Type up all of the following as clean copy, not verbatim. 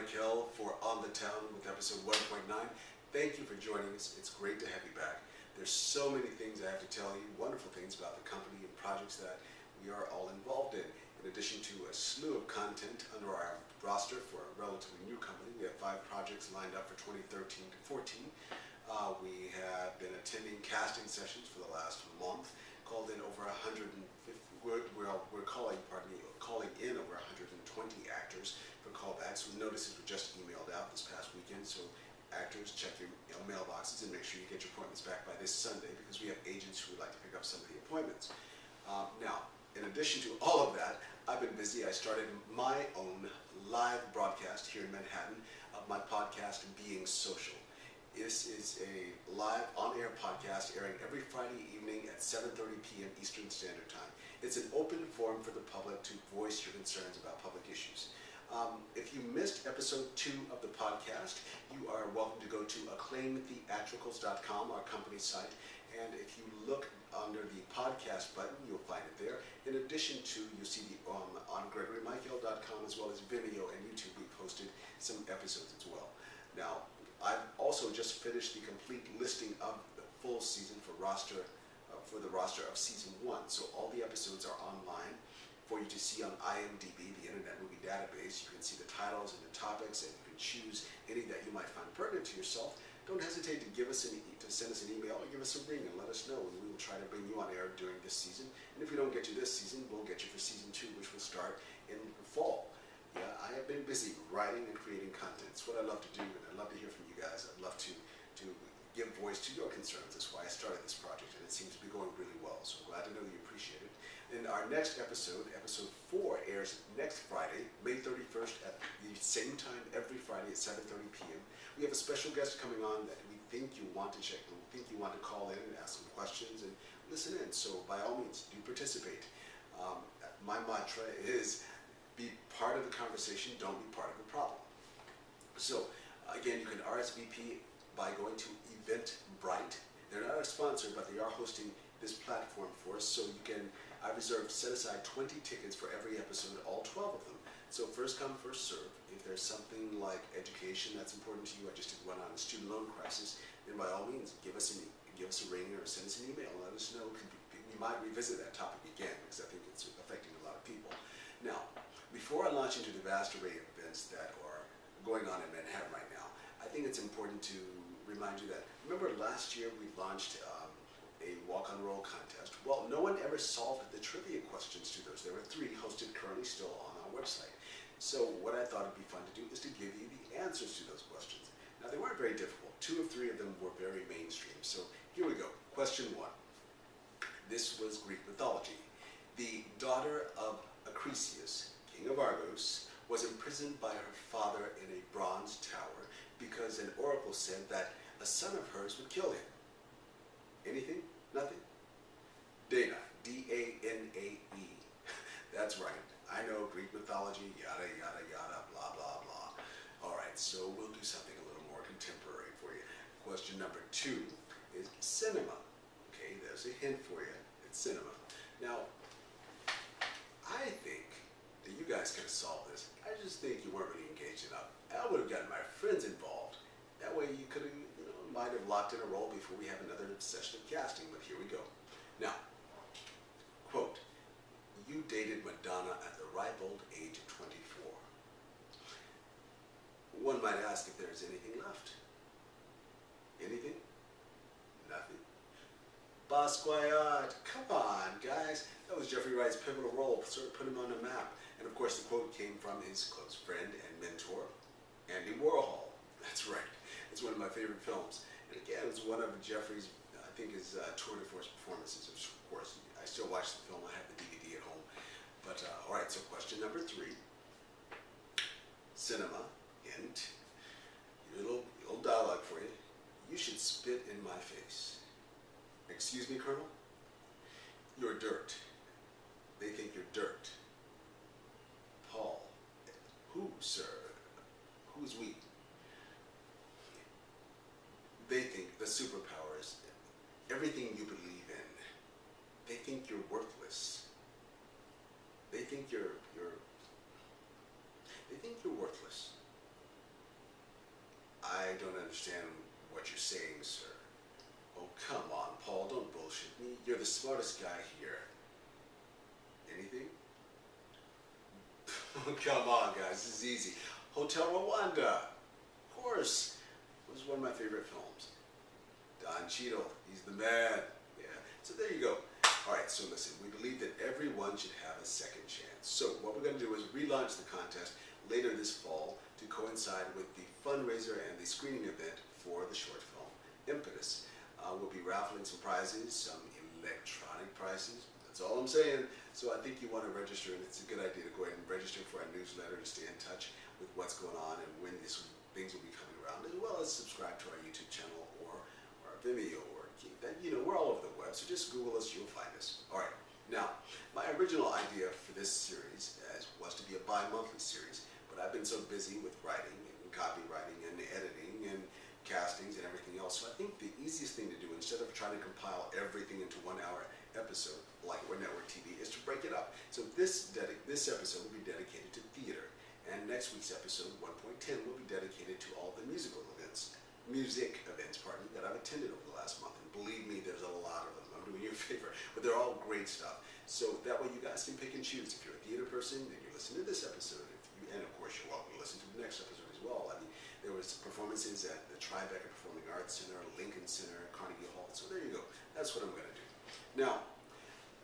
Mikell for On the Town with episode 1.9. Thank you for joining us. It's great to have you back. There's so many things I have to tell you, wonderful things about the company and projects that we are all involved in. In addition to a slew of content under our roster for a relatively new company, we have 5 projects lined up for 2013 to 14. We have been attending casting sessions for the last month, called in over 150. We're calling in over 120 actors for callbacks. The notices were just emailed out this past weekend, so actors, check your mailboxes and make sure you get your appointments back by this Sunday, because we have agents who would like to pick up some of the appointments. Now, in addition to all of that, I've been busy. I started my own live broadcast here in Manhattan of my podcast, Being Social. This is a live on-air podcast airing every Friday evening at 7:30 p.m. Eastern Standard Time. It's an open forum for the public to voice your concerns about public issues. If you missed episode 2 of the podcast, you are welcome to go to Acclaim Theatricals.com, our company site, and if you look under the podcast button, you'll find it there. In addition to, you'll see on GregoryMikell.com as well as Vimeo and YouTube, we posted some episodes as well. Now, I've also just finished the complete listing of the full season for the roster of season 1. So all the episodes are online for you to see on IMDb, the Internet Movie Database. You can see the titles and the topics, and you can choose any that you might find pertinent to yourself. Don't hesitate to send us an email or give us a ring and let us know, and we will try to bring you on air during this season. And if we don't get you this season, we'll get you for season 2, which will start in the fall. Yeah, I have been busy writing and creating content. It's what I love to do, and I love to hear from you guys. I'd love to give voice to your concerns. That's why I started this project, and it seems to be going really well. So I'm glad to know you appreciate it. And our next episode, episode 4, airs next Friday, May 31st at the same time every Friday at 7:30 p.m. We have a special guest coming on that we think you want to check, and we think you want to call in and ask some questions and listen in. So by all means, do participate. My mantra is be part of the conversation, don't be part of the problem. So again, you can RSVP by going to Eventbrite. They're not a sponsor, but they are hosting this platform for us, so you can, set aside 20 tickets for every episode, all 12 of them. So first come, first serve. If there's something like education that's important to you, I just did one on a student loan crisis, then by all means, give us a ring or send us an email and let us know. We might revisit that topic again, because I think it's affecting a lot of people. Now, before I launch into the vast array of events that are going on in Manhattan right now, I think it's important to remind you that, remember last year we launched a walk-on-roll contest. Well, no one ever solved the trivia questions to those. There were 3 hosted currently still on our website. So what I thought would be fun to do is to give you the answers to those questions. Now, they weren't very difficult. 2 or 3 of them were very mainstream. So here we go. Question 1. This was Greek mythology. The daughter of Acrisius, king of Argos, was imprisoned by her father in a bronze tower because an oracle said that a son of hers would kill him. Anything? Nothing? Dana, D-A-N-A-E. That's right. I know Greek mythology, yada, yada, yada, blah, blah, blah. All right, so we'll do something a little more contemporary for you. Question number 2 is cinema. Okay, there's a hint for you. It's cinema. Now, I think that you guys could have solved this. I just think you weren't really engaged enough. I would have gotten my friends involved. That way you could have, might have locked in a role before we have another session of casting, but here we go. Now, quote, you dated Madonna at the ripe old age of 24. One might ask if there's anything left. Anything? Nothing. Basquiat, come on, guys. That was Jeffrey Wright's pivotal role, sort of put him on the map. And of course, the quote came from his close friend and mentor, Andy Warhol. That's right. It's one of my favorite films. And again, it was one of Jeffrey's, I think, his tour de force performances. Of course, I still watch the film. I have the DVD at home. But, all right, so question number 3. Cinema, hint. A little dialogue for you. You should spit in my face. Excuse me, Colonel? You're dirt. They think you're dirt. Paul. Who, sir? Who's we? They think the superpowers, everything you believe in, they think you're worthless. They think you're worthless. understand what you're saying, sir. Oh, come on, Paul, don't bullshit me. You're the smartest guy here. Anything? Come on, guys, this is easy. Hotel Rwanda, of course, was one of my favorite films. Don Cheadle, he's the man. Yeah, so there you go. All right, so listen, we believe that everyone should have a second chance. So what we're going to do is relaunch the contest later this fall to coincide with the fundraiser and the screening event for the short film Impetus. We'll be raffling some prizes, some electronic prizes. That's all I'm saying. So I think you want to register, and it's a good idea to go ahead and register for our newsletter to stay in touch with what's going on and when things will be coming around, as well as subscribe to our YouTube channel or our Vimeo or we're all over the web. So just Google us, you'll find us. All right. Now, my original idea for this series was to be a bi-monthly series, but I've been so busy with writing and copywriting and editing and castings and everything else. So I think the easiest thing to do, instead of trying to compile everything into 1 hour episode like we're network TV, is to break it up. So this episode will be dedicated to theater, and next week's episode 1.10 will be dedicated to all the music events, that I've attended over the last month. And believe me, there's a lot of them. I'm doing you a favor, but they're all great stuff. So that way you guys can pick and choose. If you're a theater person, then you listen to this episode, and of course you're welcome to listen to the next episode as well. I mean, there was performances at the Tribeca Performing Arts Center, Lincoln Center, Carnegie Hall. So there you go. That's what I'm going to do. Now,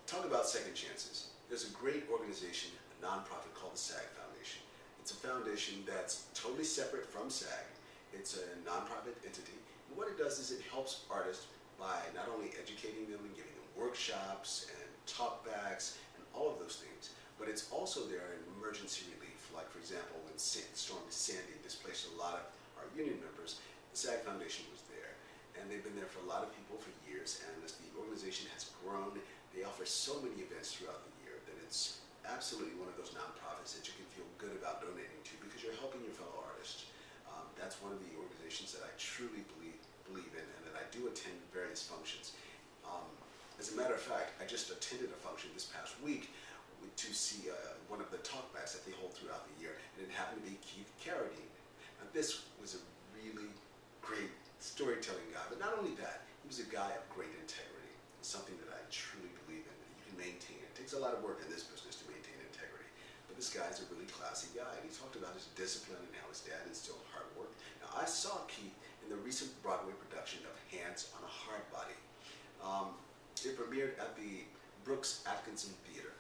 talk about second chances. There's a great organization, a nonprofit called the SAG Foundation. It's a foundation that's totally separate from SAG. It's a nonprofit entity. And what it does is it helps artists by not only educating them and giving them workshops and talkbacks and all of those things, but it's also there in emergency relief. Like, for example, when Storm Sandy displaced a lot of our union members, the SAG Foundation was there. And they've been there for a lot of people for years, and as the organization has grown, they offer so many events throughout the year that it's absolutely one of those nonprofits that you can feel good about donating to because you're helping your fellow artists. That's one of the organizations that I truly believe in, and that I do attend various functions. As a matter of fact, I just attended a function this past week to see one of the talkbacks that they hold throughout the year, and it happened to be Keith Carradine. Now, this was a really great storytelling guy, but not only that, he was a guy of great integrity. It's something that I truly believe in, that you can maintain. It takes a lot of work in this business to maintain integrity, but this guy's a really classy guy, and he talked about his discipline and how his dad instilled hard work. Now, I saw Keith in the recent Broadway production of Hands on a Hard Body. It premiered at the Brooks Atkinson Theater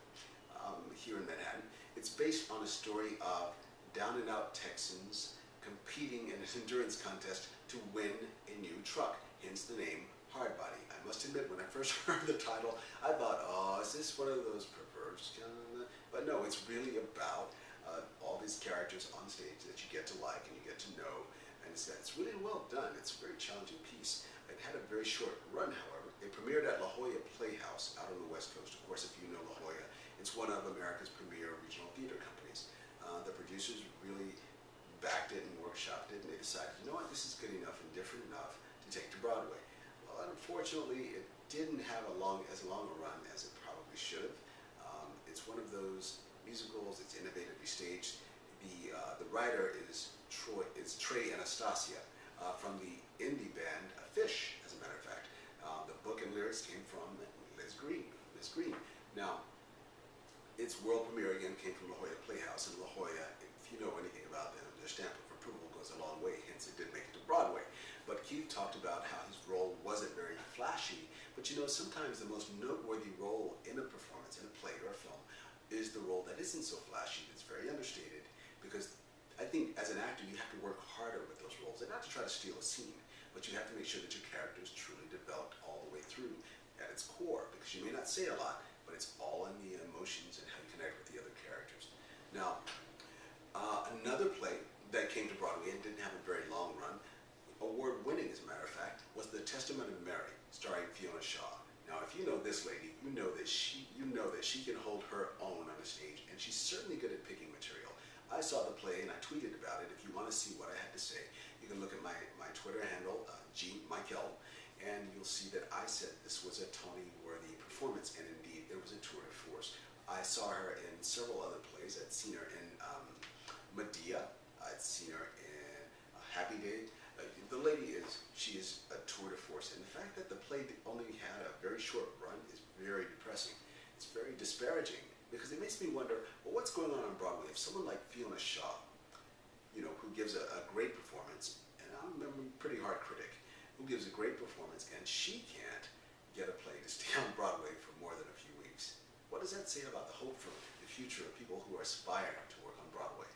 here in Manhattan. It's based on a story of down-and-out Texans competing in an endurance contest to win a new truck, hence the name Hard Body. I must admit, when I first heard the title, I thought, oh, is this one of those perverse kind of... But no, it's really about all these characters on stage that you get to like and you get to know, and it's really well done. It's a very challenging piece. It had a very short run, however. It premiered at La Jolla Playhouse out on the West Coast. Of course, if you know La Jolla, it's one of America's premier regional theater companies. The producers really backed it and workshopped it, and they decided, you know what, this is good enough and different enough to take to Broadway. Well, unfortunately, it didn't have as long a run as it probably should have. It's one of those musicals. It's innovatively staged. The writer is Trey Anastasia from the indie band Fish, as a matter of fact. The book and lyrics came from Liz Green. Now, its world premiere again came from La Jolla Playhouse, and La Jolla, if you know anything about them, their stamp of approval goes a long way, hence it did make it to Broadway. But Keith talked about how his role wasn't very flashy, but you know, sometimes the most noteworthy role in a performance, in a play or a film, is the role that isn't so flashy, that's very understated, because I think as an actor you have to work harder with those roles, and not to try to steal a scene, but you have to make sure that your character is truly developed all the way through at its core, because you may not say a lot, but it's all in the emotions and how you connect with the other characters. Now, another play that came to Broadway and didn't have a very long run, award-winning as a matter of fact, was The Testament of Mary, starring Fiona Shaw. Now, if you know this lady, you know that she can hold her own on a stage, and she's certainly good at picking material. I saw the play and I tweeted about it. If you want to see what I had to say, you can look at my Twitter handle, G. Mikell, and you'll see that I said this was a Tony-worthy performance, and indeed, it was a tour de force. I saw her in several other plays. I'd seen her in Medea. I'd seen her in Happy Day. The lady she is a tour de force, and the fact that the play only had a very short run is very depressing. It's very disparaging because it makes me wonder, well, what's going on Broadway if someone like Fiona Shaw, who gives a great performance, and I'm a pretty hard critic, who gives a great performance, and she can't get a play to stay on Broadway for more than a few weeks. What does that say about the hope for the future of people who are aspiring to work on Broadway?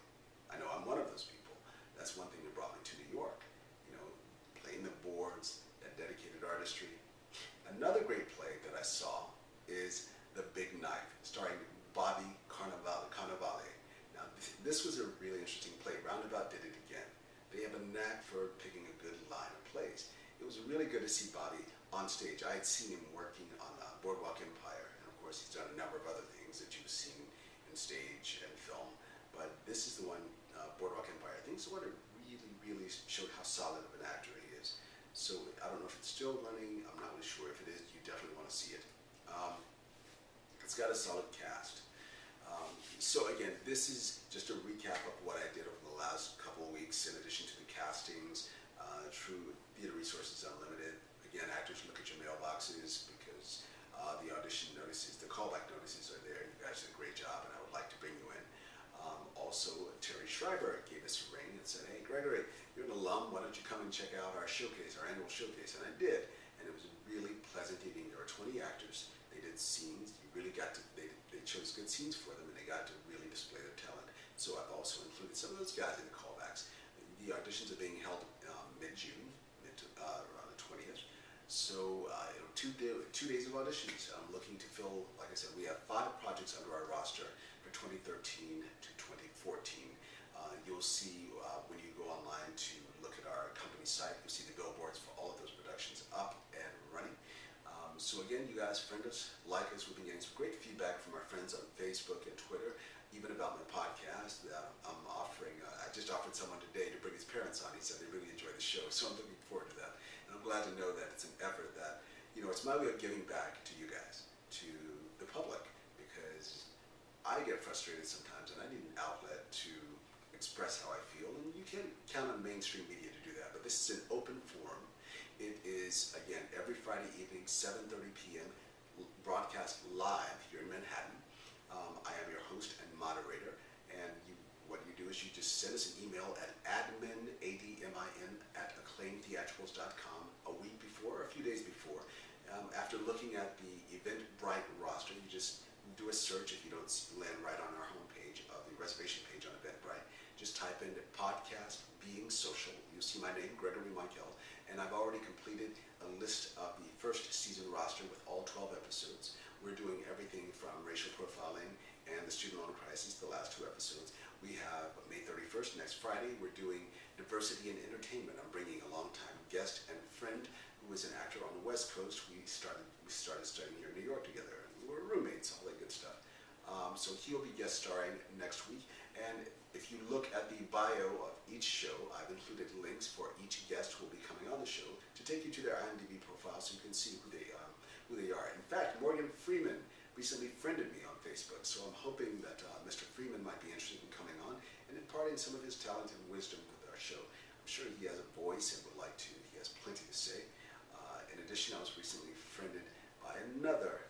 I know I'm one of those people. That's one thing that brought me to New York. Playing the boards, that dedicated artistry. Another great play that I saw is The Big Knife, starring Bobby Cannavale. Now, this was a really interesting play. Roundabout did it again. They have a knack for picking a good line of plays. It was really good to see Bobby on stage. I had seen him working on Boardwalk Empire, and of course he's done a number of other things that you've seen in stage and film. But this is the one, Boardwalk Empire. I think it's the one that really showed how solid of an actor he is. So I don't know if it's still running. I'm not really sure. If it is, you definitely want to see it. It's got a solid cast. So again, this is just a recap of what I did over the last couple of weeks in addition to the castings, through Theater Resources Unlimited. Again, actors, look at your mailboxes because the audition notices, the callback notices are there. You guys did a great job and I would like to bring you in. Also, Terry Schreiber gave us a ring and said, hey, Gregory, you're an alum. Why don't you come and check out our showcase, our annual showcase? And I did. And it was a really pleasant evening. There were 20 actors. They did scenes. You really got to, they chose good scenes for them, and they got to really display their talent. So I've also included some of those guys in the callbacks. The auditions are being held mid-June, around the 20th. So 2 days of auditions. I'm looking to fill, like I said, we have 5 projects under our roster for 2013 to 2014. You'll see when you go online to look at our company site, you'll see the billboards for all of those productions up and running. So again, you guys friend us, like us. We've been getting some great feedback from our friends on Facebook and Twitter, even about my podcast that I'm offering. I just offered someone today to bring his parents on. He said they really enjoy the show, so I'm looking forward to that. And I'm glad to know that it's an effort that, it's my way of giving back to you guys, to the public, because I get frustrated sometimes and I need an outlet to express how I feel, and you can't count on mainstream media to do that, but this is an open forum. It is, again, every Friday evening, 7:30 p.m., broadcast live here in Manhattan. I am your host and moderator, and what you do is you just send us an email at admin, A-D-M-I-N, at acclaimtheatricals.com a week before, or a few days before. After looking at the Eventbrite roster, you just do a search if you don't land right on our homepage of the reservation page on Eventbrite. Just type in podcast being social. You'll see my name, Gregory Mikell, and I've already completed a list of the first season roster with all 12 episodes. We're doing everything from racial profiling and the student loan crisis, the last 2 episodes. We have May 31st, next Friday, we're doing diversity in entertainment. I'm bringing a longtime guest and friend who is an actor on the West Coast. We started studying here in New York together. We were roommates, all that good stuff. So he'll be guest starring next week. And if you look at the bio of each show, I've included links for each guest who will be coming on the show to take you to their IMDb profile so you can see who they are. In fact, Morgan Freeman recently friended me on Facebook, so I'm hoping that Mr. Freeman might be interested in coming on and imparting some of his talent and wisdom with our show. I'm sure he has a voice and would like to. He has plenty to say. In addition, I was recently friended by another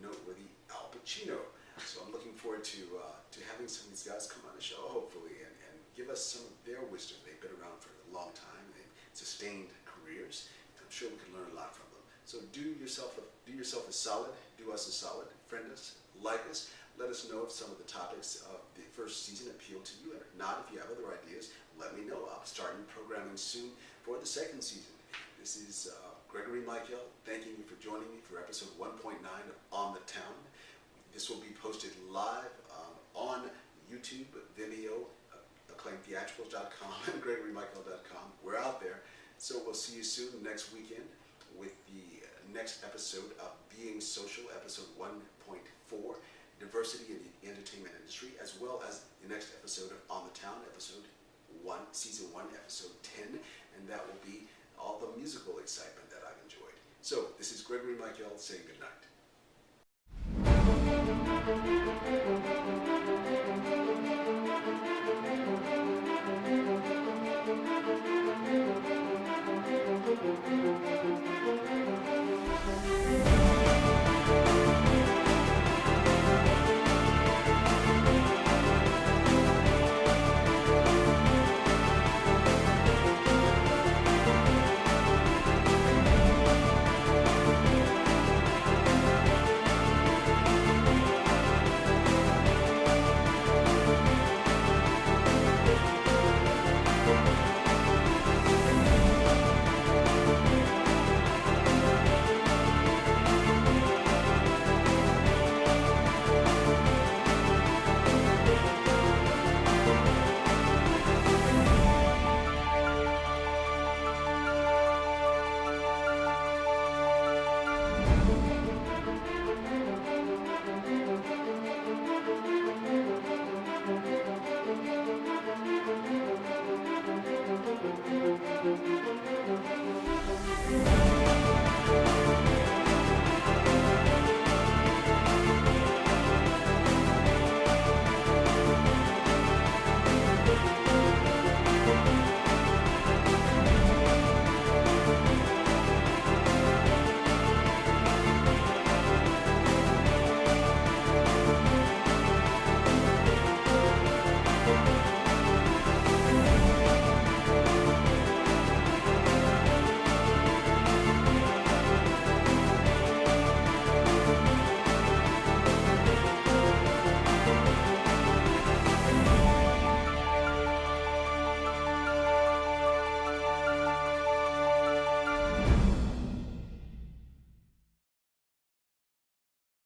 noteworthy Al Pacino. So I'm looking forward to having some of these guys come on the show, hopefully, and give us some of their wisdom. They've been around for a long time. They've sustained careers. And I'm sure we can learn a lot from them. So do yourself a solid, do us a solid, friend us, like us. Let us know if some of the topics of the first season appeal to you. And if not, if you have other ideas, let me know. I'll start programming soon for the second season. This is Gregory Mikell, thanking you for joining me for episode 1.9 of On the Town. This will be posted live on YouTube, Vimeo, AcclaimTheatricals.com, and GregoryMikell.com. We're out there. So we'll see you soon next weekend with the next episode of Being Social, episode 1.4, Diversity in the Entertainment Industry, as well as the next episode of On the Town, episode 1, season 1, episode 10, and that will be all the musical excitement that I've enjoyed. So this is Gregory Mikell saying good night.